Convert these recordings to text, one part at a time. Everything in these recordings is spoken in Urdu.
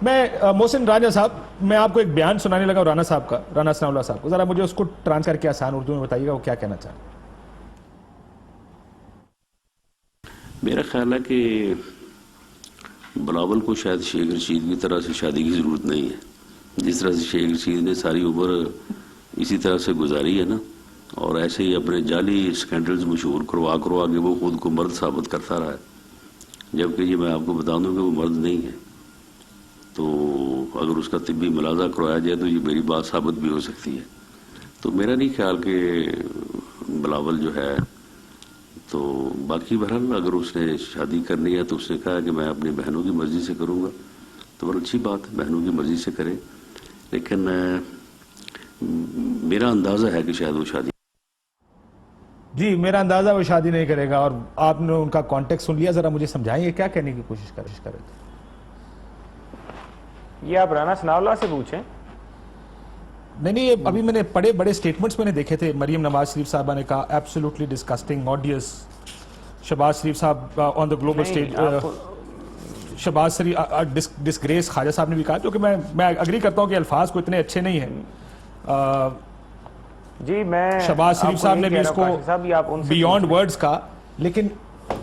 میں محسن راجہ صاحب میں آپ کو ایک بیان سنانے لگا رانا صاحب کا، رانا ثناء اللہ صاحب کو، ذرا مجھے اس کو ٹرانس کر کے آسان اردو میں بتائیے گا وہ کیا کہنا چاہیں۔ میرا خیال ہے کہ بلاول کو شاید شیخ رشید کی طرح سے شادی کی ضرورت نہیں ہے، جس طرح سے شیخ رشید نے ساری عمر اسی طرح سے گزاری ہے نا، اور ایسے ہی اپنے جعلی سکینڈلز مشہور کروا کے وہ خود کو مرد ثابت کرتا رہا ہے، جبکہ یہ میں آپ کو بتا دوں کہ وہ مرد نہیں ہے۔ تو اگر اس کا طبی ملاحظہ کروایا جائے تو یہ میری بات ثابت بھی ہو سکتی ہے۔ تو میرا نہیں خیال کہ بلاول جو ہے، تو باقی بہرحال اگر اس نے شادی کرنی ہے تو اس نے کہا کہ میں اپنی بہنوں کی مرضی سے کروں گا، تو بڑا اچھی بات ہے، بہنوں کی مرضی سے کرے، لیکن میرا اندازہ ہے کہ شاید وہ شادی جی میرا اندازہ وہ شادی نہیں کرے گا، اور آپ نے ان کا کانٹیکٹ سن لیا، ذرا مجھے سمجھائیں کیا کہنے کی کوشش کرے۔ یہ آپ رانا ثناء اللہ سے پوچھیں۔ نہیں ابھی میں نے بڑے سٹیٹمنٹس میں نے دیکھے تھے، مریم نواز شریف صاحبہ نے کہا ایبسولوٹلی ڈسکسٹنگ آڈیس، شہباز شریف صاحب آن دا گلوبل اسٹیج، شہباز شریف ڈسگریس، خواجہ صاحب نے بھی کہا، کیونکہ میں اگری کرتا ہوں کہ الفاظ کو اتنے اچھے نہیں ہیں۔ جی میں شہباز شریف صاحب نے بھی اس کو بیونڈ ورڈز کہا، لیکن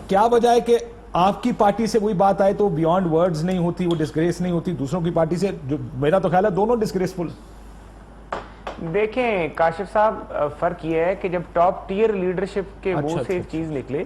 کیا وجہ ہے کہ آپ کی پارٹی سے وہی بات آئے تو بیونڈ ورڈز نہیں ہوتی، وہ ڈسگریس نہیں ہوتی، دوسروں کی پارٹی سے جو میرا تو خیال ہے دونوں ڈسگریسفل۔ دیکھیں کاشف صاحب، فرق یہ ہے کہ جب ٹاپ ٹیئر لیڈرشپ کے منہ سے ایک چیز نکلے،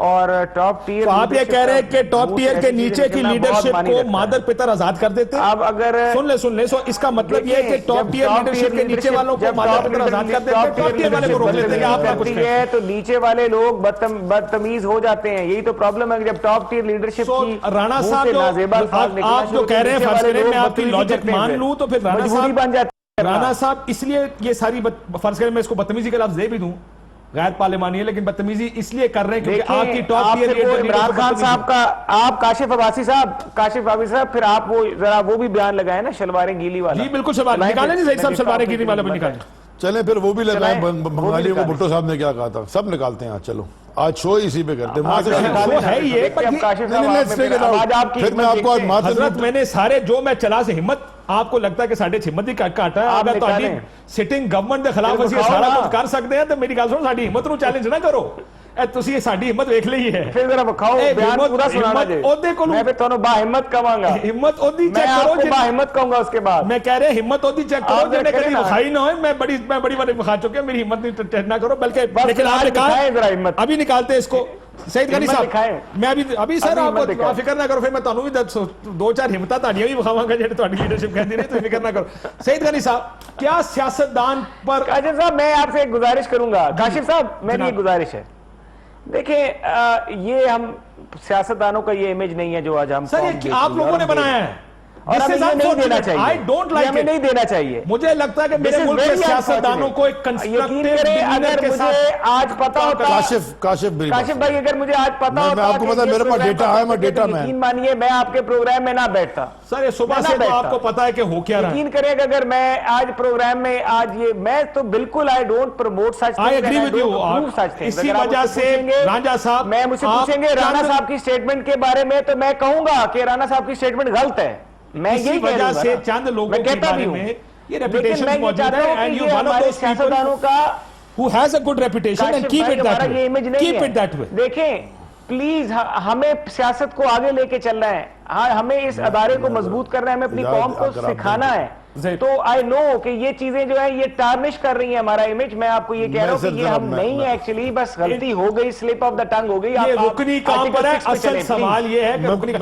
اور ٹاپ ٹیئر، آپ یہ کہہ رہے ہیں کہ ٹاپ ٹیئر کے نیچے کی لیڈرشپ کو مادر پتر آزاد کر دیتے ہیں؟ اب اگر سن لیں سو اس کا مطلب یہ ہے کہ ٹاپ ٹیئر لیڈرشپ کے نیچے والوں کو مادر پتر آزاد کر دیتے ہیں، ٹاپ ٹیئر والے کو روک لیتے ہیں، آپ کا کچھ ہے تو نیچے والے لوگ بدتمیز ہو جاتے ہیں۔ یہی تو پرابلم ہے کہ جب ٹاپ ٹیئر لیڈرشپ کی رانا صاحب آپ جو کہہ رہے ہیں، فرض کریں میں آپ کی لاجک مان لوں تو پھر رانا صاحب اس لیے یہ ساری فرض کریں میں اس کو بدتمیزی کا لفظ دے بھی دوں، غیر پارلیمانی ہے لیکن بدتمیزی اس لیے کر رہے ہیں کیونکہ آپ کی top tier leader Imran Khan sahib کا، آپ کاشف عباسی صاحب پھر آپ وہ ذرا وہ بھی بیان لگائیں نا شلواریں گیلی والا۔ جی بالکل شلوار نکالیں، نہیں صحیح صاحب شلواریں گیلی والا بھی نکالیں، چلیں پھر وہ بھی لگائیں، بنگالی کو بھٹو صاحب نے کیا کہا تھا، سب نکالتے ہیں۔ چلو آج شو اسی پہ کرتے ہیں، حضرت میں نے سارے جو میں چلا سے ہمت، آپ کو لگتا ہے کہ ساڑھے ہمت ہی کاٹا ہے، اگر تو سٹنگ گورنمنٹ دے خلاف اسی سارا کچھ کر سکتے ہیں تو میری گل سنو، ساڑھی ہمت نو چیلنج نہ کرو، تسی ساڑھی ہمت ویکھ لئی ہے، پھر ذرا بکھاؤ بیان پورا سنانا جے، میں پھر تانوں با ہمت کہاں گا، ہمت اودی میں چیک آپ کرو، کو با ہمت کہوں گا اس کے بعد، میں کہہ رہے ہمت اودی چیک کرو جنہیں کبھی بخائی نہ ہوئے، میں بڑی بڑی بخا چکے ہیں، میری ہمت نہیں ٹیسٹ نہ کرو، بلکہ لیکن آپ نے کہا ابھی نکالتے ہیں اس کو۔ سعید غنی صاحب میں ابھی سر آپ فکر نہ کرو، پھر میں تانوں بھی دو چار ہمتاں تہاڈیاں بھی بخاواں گا جڑے تہاڈی لیڈرشپ کہندی رہی، تو فکر نہ کرو۔ سعید غنی صاحب کیا سیاستدان پر، کاشف صاحب میں آپ سے ایک گزارش کروں گا، کاشف صاحب میری ایک گزارش ہے، دیکھیں یہ ہم سیاستدانوں کا یہ امیج نہیں ہے جو آج ہم سر یہ آپ لوگوں نے بنایا ہے، اور ہمیں یہ نہیں دینا چاہیے، ہمیں نہیں دینا چاہیے۔ مجھے لگتا ہے کہ میرے ملک کے سیاستدانوں کو ایک کنسٹرکٹیو اگر مجھے آج پتا ہوتا، کاشف بھائی اگر مجھے آج پتا ہوتا، میں آپ کو پتا میرے پاس ڈیٹا ہے، میں ڈیٹا میں یقین مانیے میں آپ کے پروگرام میں نہ بیٹھتا۔ سر یہ صبح سے تو آپ کو پتا ہے کہ ہو کیا رہا ہے، یقین کریں کہ اگر میں آج پروگرام میں آج یہ میں تو بالکل I don't promote such things, I agree with you، اسی وجہ سے رانجھا صاحب میں مجھ سے پوچھیں گے رانا صاحب کی سٹیٹمنٹ کے بارے میں تو میں کہوں گا کہ رانا صاحب کی سٹیٹمنٹ غلط ہے، میں اسی وجہ سے چند لوگوں کے بارے میں یہ ریپیٹیشن موجود ہے، and you one of those people who has a good reputation and keep it that way, keep it that way۔ دیکھیں پلیز ہمیں سیاست کو آگے لے کے چلنا ہے، ہمیں اس ادارے کو مضبوط کرنا ہے، ہمیں اپنی قوم کو سکھانا ہے، تو I know کہ یہ چیزیں جو ہیں یہ ٹارنش کر رہی ہیں ہمارا امیج۔ میں آپ کو یہ کہہ رہا ہوں کہ یہ ہم نہیں ہے، ایکچولی بس غلطی ہو گئی، سلپ آف دا ٹنگ ہو گئی۔ یہ رکنی کام پر ہے، اصل سوال یہ ہے کہ رکنی